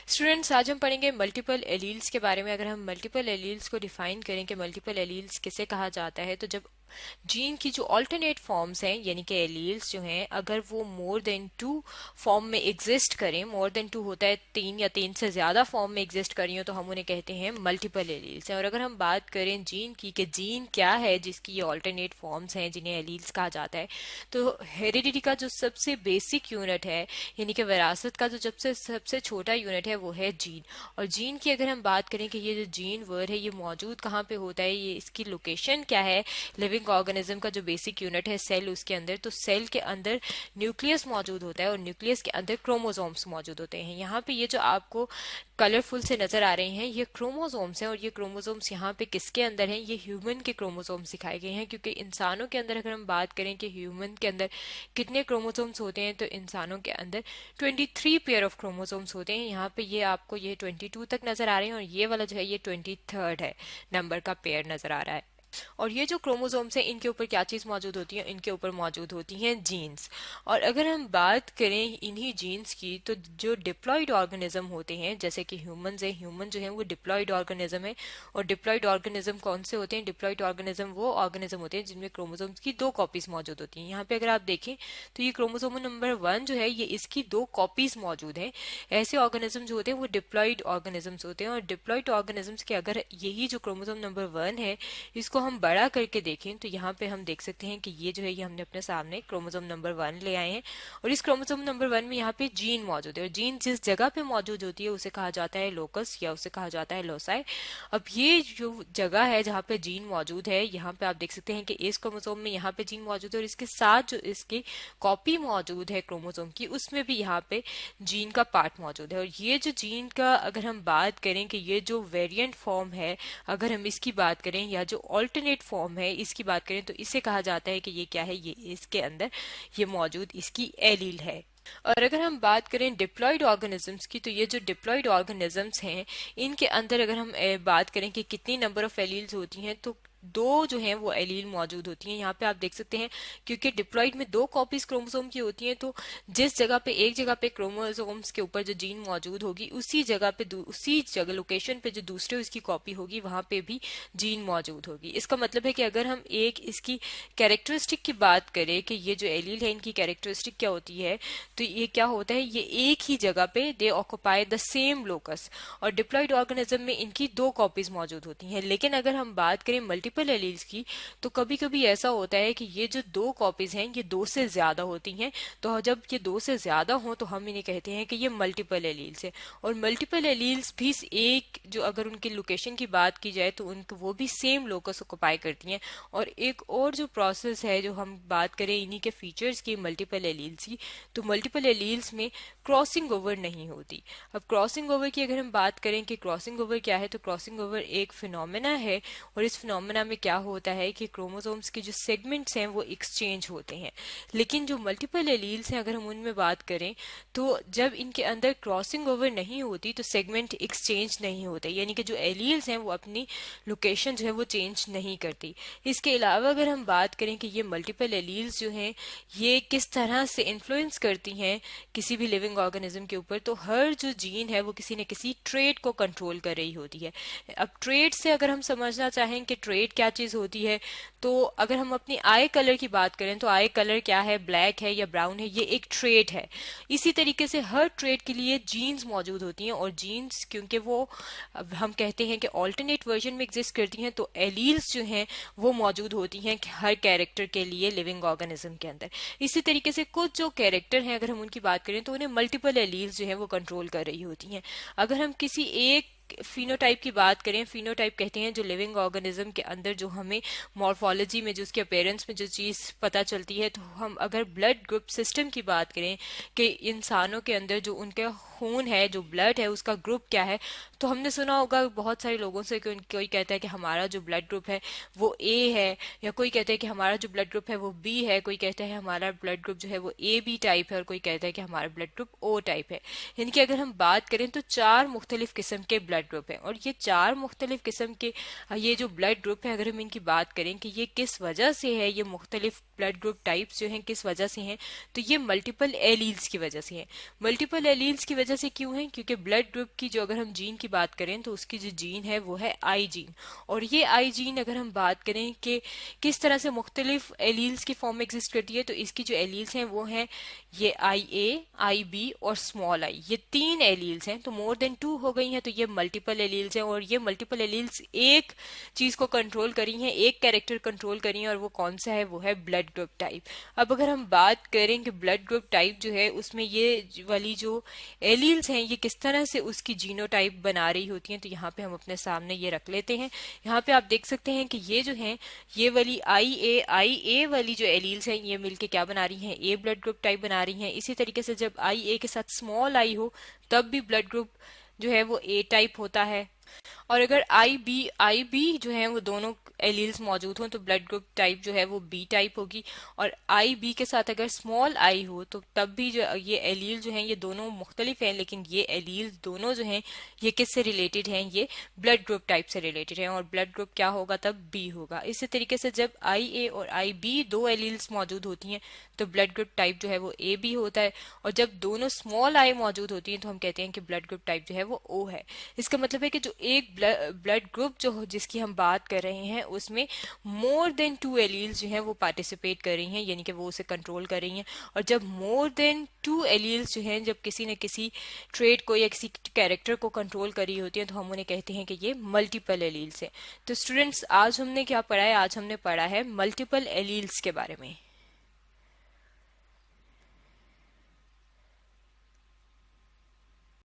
Students, आज हम पढ़ेंगे मल्टीपल एलील्स के बारे में। अगर हम मल्टीपल एलील्स को डिफाइन करें कि मल्टीपल एलील्स किसे कहा जाता है, तो जब जीन की जो ऑल्टरनेट फॉर्म्स हैं यानी कि एलील्स जो हैं, अगर वो मोर देन टू फॉर्म में एग्जिस्ट करें, मोर देन टू होता है तीन या तीन से ज्यादा फॉर्म में एग्जिस्ट करी हो, तो हम उन्हें कहते हैं मल्टीपल एलील्स हैं। और अगर हम बात करें जीन की कि जीन क्या है जिसकी ये ऑल्टरनेट फॉर्म्स हैं जिन्हें एलील्स कहा जाता है, तो हेरिडिटी का जो सबसे बेसिक यूनिट है यानी कि विरासत का जो सबसे सबसे छोटा यूनिट है वो है जीन। और जीन की अगर हम बात करें कि ये जो जीन वर्ड है ये मौजूद कहाँ पे होता है, ये इसकी लोकेशन क्या है, लिविंग ऑर्गेनिज्म का जो बेसिक यूनिट है सेल, उसके अंदर, तो सेल के अंदर न्यूक्लियस मौजूद होता है और न्यूक्लियस के अंदर क्रोमोसोम्स मौजूद होते हैं। यहाँ पे ये जो आपको कलरफुल से नजर आ रहे हैं ये क्रोमोसोम्स हैं, और ये क्रोमोसोम्स यहाँ पे किसके अंदर हैं, ये ह्यूमन के क्रोमोसोम्स दिखाए गए हैं। क्योंकि इंसानों के अंदर अगर हम बात करें कि ह्यूमन के अंदर कितने क्रोमोसोम्स होते हैं, तो इंसानों के अंदर 23 पेयर ऑफ क्रोमोसोम्स होते हैं। यहाँ पे ये आपको ये 22 तक नजर आ रहे हैं, और ये वाला जो है ये 23rd है नंबर का पेयर नजर आ रहा है। और ये जो क्रोमोसोम्स हैं इनके ऊपर क्या चीज मौजूद होती है, इनके ऊपर मौजूद होती हैं जीन्स। और अगर हम बात करें इन्हीं जीन्स की, तो जो डिप्लॉयड ऑर्गेनिज्म होते हैं जैसे कि ह्यूमंस है, ह्यूमन जो है वो डिप्लॉयड ऑर्गेनिज्म है। और डिप्लॉयड ऑर्गेनिज्म कौन से होते हैं, डिप्लॉयड ऑर्गेनिज्म वो ऑर्गेनिज्म होते हैं जिनमें क्रोमोसोम्स की दो कॉपीज मौजूद होती हैं। यहाँ पे अगर आप देखें तो ये क्रोमोसोम नंबर 1 जो है ये इसकी दो कॉपीज मौजूद हैं। ऐसे ऑर्गेनिज्म जो होते हैं वो डिप्लॉयड ऑर्गेनिजम्स होते हैं। और डिप्लॉयड ऑर्गेनिजम्स के अगर यही जो क्रोमोसोम नंबर 1 है इसको हम बड़ा करके देखें, तो यहाँ पे हम देख सकते हैं कि ये जो है ये हमने अपने सामने क्रोमोसोम नंबर 1 ले आए हैं। और इस क्रोमोसोम नंबर 1 में यहाँ पे जीन मौजूद है, और जीन जिस जगह पे मौजूद होती है उसे कहा जाता है लोकस या उसे कहा जाता है लोसाई। अब ये जो जगह है जहाँ पे जीन मौजूद है, यहाँ पे आप देख सकते हैं कि इस क्रोमोसोम में यहाँ पे जीन मौजूद है, और इसके साथ जो इसकी कॉपी मौजूद है क्रोमोसोम की उसमें भी यहाँ पे जीन का पार्ट मौजूद है। और ये जो जीन का अगर हम बात करें कि ये जो वेरिएंट फॉर्म है, अगर हम इसकी बात करें या जो ऑल्टरनेट फॉर्म है इसकी बात करें, तो इसे कहा जाता है कि ये क्या है, ये इसके अंदर ये मौजूद इसकी एलील है। और अगर हम बात करें डिप्लॉयड ऑर्गेनिजम्स की, तो ये जो डिप्लॉयड ऑर्गेनिजम्स हैं इनके अंदर अगर हम बात करें कि कितनी नंबर ऑफ एलील्स होती हैं, तो दो जो हैं वो एलील मौजूद होती हैं। यहाँ पे आप देख सकते हैं क्योंकि डिप्लॉयड में दो कॉपीज क्रोमोसोम की होती हैं, तो जिस जगह पे एक जगह पे क्रोमोसोम्स के ऊपर जो जीन मौजूद होगी उसी जगह पे उसी जगह लोकेशन पे जो दूसरे उसकी कॉपी होगी वहां पे भी जीन मौजूद होगी। इसका मतलब है कि अगर हम एक इसकी कैरेक्टरिस्टिक की बात करें कि ये जो एलील है इनकी कैरेक्टरिस्टिक क्या होती है, तो ये क्या होता है, ये एक ही जगह पे दे ऑक्युपाई द सेम लोकस। और डिप्लॉयड ऑर्गेनिज्म में इनकी दो कॉपीज मौजूद होती हैं। लेकिन अगर हम बात करें मल्टीपल एलील्स की, तो कभी कभी ऐसा होता है कि ये जो दो कॉपीज हैं ये दो से ज्यादा होती हैं। तो जब ये दो से ज्यादा हो तो हम इन्हें कहते हैं कि ये मल्टीपल एलील्स है। और मल्टीपल एलील्स भी एक जो अगर उनकी लोकेशन की बात की जाए तो उनको वो भी सेम लोकस ऑक्युपाई करती हैं। और एक और जो प्रोसेस है जो हम बात करें इन्हीं के फीचर्स की मल्टीपल एलील्स की, तो मल्टीपल एलील्स में क्रॉसिंग ओवर नहीं होती। अब क्रॉसिंग ओवर की अगर हम बात करें कि क्रॉसिंग ओवर क्या है, तो क्रॉसिंग ओवर एक फिनोमेना है। और इस फिनोमेना में क्या होता है कि क्रोमोसोम्स के जो सेगमेंट्स हैं वो एक्सचेंज होते हैं। लेकिन जो मल्टीपल एलील्स हैं अगर हम उनमें बात करें, तो जब इनके अंदर क्रॉसिंग ओवर नहीं होती तो सेगमेंट एक्सचेंज नहीं होते, यानी कि जो एलील्स हैं वो अपनी लोकेशन जो है वो चेंज नहीं करती। इसके अलावा अगर हम बात करें कि ये मल्टीपल एलील्स जो हैं ये किस तरह से इन्फ्लुएंस करती हैं किसी भी लिविंग ऑर्गेनिज्म के ऊपर, तो हर जो जीन है वो किसी न किसी ट्रेट को कंट्रोल कर रही होती है। अब ट्रेट से अगर हम समझना चाहें कि ट्रेट क्या चीज होती है, तो अगर हम अपनी आई कलर की बात करें तो आई कलर क्या है, ब्लैक है या ब्राउन है, ये एक ट्रेट है। इसी तरीके से हर ट्रेट के लिए जीन्स मौजूद होती हैं। और जीन्स क्योंकि वो अब हम कहते हैं कि ऑल्टरनेट वर्जन में एग्जिस्ट करती हैं, तो एलील्स जो हैं वो मौजूद होती हैं हर कैरेक्टर के लिए लिविंग ऑर्गेनिज्म के अंदर। इसी तरीके से कुछ जो कैरेक्टर हैं अगर हम उनकी बात करें तो उन्हें मल्टीपल एलील्स जो है वो कंट्रोल कर रही होती हैं। अगर हम किसी एक फिनोटाइप की बात करें, फिनोटाइप कहते हैं जो लिविंग ऑर्गेनिज्म के अंदर जो हमें मॉर्फोलॉजी में जो उसके अपेयरेंस में जो चीज पता चलती है, तो हम अगर ब्लड ग्रुप सिस्टम की बात करें कि इंसानों के अंदर जो उनके खून है, जो ब्लड है, उसका ग्रुप क्या है, तो हमने सुना होगा बहुत सारे लोगों से कि कोई कहता है कि हमारा जो ब्लड ग्रुप है वो ए है, या कोई कहता है कि हमारा जो ब्लड ग्रुप है वो बी है, कोई कहता है हमारा ब्लड ग्रुप जो है वो ए बी टाइप है, और कोई कहता है कि हमारा ब्लड ग्रुप ओ टाइप है। यानी कि अगर हम बात करें तो चार मुख्तलिफ किस्म के ब्लड ब्लड ग्रुप हैं। और ये चार मुख्तलिफ किस्म के ये जो ब्लड ग्रुप है, अगर हम इनकी बात करें कि ये किस वजह से है, ये मुख्तलिफ ब्लड ग्रुप टाइप्स जो हैं किस वजह से हैं, तो ये मल्टीपल एलील्स की वजह से हैं। मल्टीपल एलील्स की वजह से क्यों है? क्योंकि ब्लड ग्रुप की जो, अगर हम जीन की बात करें तो उसकी जो जीन है वो है आई जीन। और ये आई जीन अगर हम बात करें कि किस तरह से मुख्तलिफ एलील्स की फॉर्म में एग्जिस्ट करती है, तो इसकी जो एलील्स हैं वो हैं ये आई ए, आई बी और स्मॉल आई, ये तीन एलील्स हैं। तो मोर देन टू हो गई हैं, तो ये मल्टीपल एलील्स हैं। और ये मल्टीपल एलील्स एक चीज को कंट्रोल करी हैं, एक कैरेक्टर कंट्रोल करी हैं, और वो कौन सा है? वो है ब्लड ग्रुप टाइप। अब अगर हम बात करें कि ब्लड ग्रुप टाइप जो है उसमें ये वाली जो एलील्स हैं ये किस तरह से उसकी जीनोटाइप बना रही होती हैं, तो यहाँ पे हम अपने सामने ये रख लेते हैं। यहाँ पे आप देख सकते हैं कि ये जो है ये वाली आई ए वाली जो एलील्स हैं ये मिलके क्या बना रही हैं? ए ब्लड ग्रुप टाइप बना रही हैं। इसी तरीके से जब आई ए के साथ स्मॉल आई हो तब भी ब्लड ग्रुप जो है वो ए टाइप होता है। और अगर आई बी जो है वो दोनों एलील्स मौजूद हों तो ब्लड ग्रुप टाइप जो है वो बी टाइप होगी। और आई बी के साथ अगर स्मॉल आई हो तो तब भी जो ये एलील जो हैं ये दोनों मुख्तलिफ हैं, लेकिन ये एलील दोनों जो हैं ये किससे रिलेटेड हैं? ये ब्लड ग्रुप टाइप से रिलेटेड हैं। और ब्लड ग्रुप क्या होगा? तब बी होगा। इसी तरीके से जब आई ए और आई बी दो एलील्स मौजूद होती हैं तो ब्लड ग्रुप टाइप जो है वो ए बी होता है। और जब दोनों स्मॉल आई मौजूद होती हैं तो हम कहते हैं कि ब्लड ग्रुप टाइप जो है वो ओ है। इसका मतलब है कि जो एक ब्लड ग्रुप जो जिसकी हम बात कर रहे हैं उसमें मोर देन टू एलील्स जो हैं वो पार्टिसिपेट कर रही हैं, यानी कि वो उसे कंट्रोल कर रही हैं। और जब मोर देन टू एलील्स जो हैं जब किसी न किसी ट्रेड को या किसी कैरेक्टर को कंट्रोल कर रही होती हैं तो हम उन्हें कहते हैं कि ये मल्टीपल एलील्स हैं। तो स्टूडेंट्स आज हमने क्या पढ़ा है? आज हमने पढ़ा है मल्टीपल एलील्स के बारे में।